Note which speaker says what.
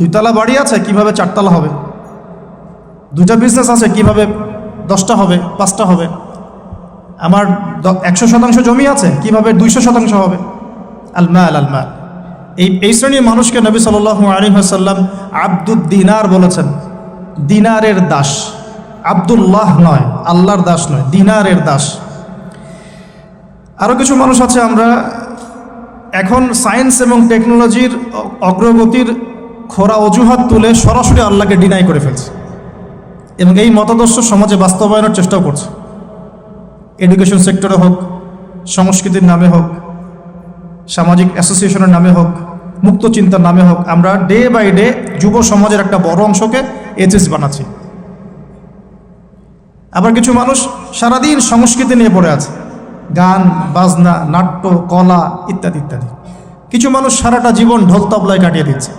Speaker 1: দুইতলা বাড়ি আছে, কিভাবে 4 তলা হবে? দুইটা বিজনেস আছে, কিভাবে 10টা হবে, 5টা হবে? আমার 100% জমি আছে, কিভাবে 200% হবে? আল মাল আল মাল। এই শ্রেণীর মানুষকে নবী সাল্লাল্লাহু আলাইহি ওয়াসাল্লাম আব্দুদ দিনার বলেছেন, দিনারের দাস। আব্দুল্লাহ নয়, আল্লাহর দাস নয়, দিনারের দাস। আরও কিছু মানুষ আছে, আমরা এখন সায়েন্স এবং টেকনোলজির অগ্রগতির খোরা অজুহাত তুলে সরাসরি আল্লাহকে ডিনাই করে ফেলছে এবং এই মতাদর্শ সমাজে বাস্তবায়নের চেষ্টাও করছে। এডুকেশন সেক্টরে হোক, সংস্কৃতির নামে হোক, সামাজিক অ্যাসোসিয়েশনের নামে হোক, মুক্ত চিন্তার নামে হোক, আমরা ডে বাই ডে যুব সমাজের একটা বড় অংশকে এথিস্ট বানাচ্ছি। আবার কিছু মানুষ সারাদিন সংস্কৃতি নিয়ে পড়ে আছে, গান বাজনা, নাট্য, কলা ইত্যাদি ইত্যাদি। কিছু মানুষ সারাটা জীবন ঢোল তবলায় কাটিয়ে দিচ্ছে।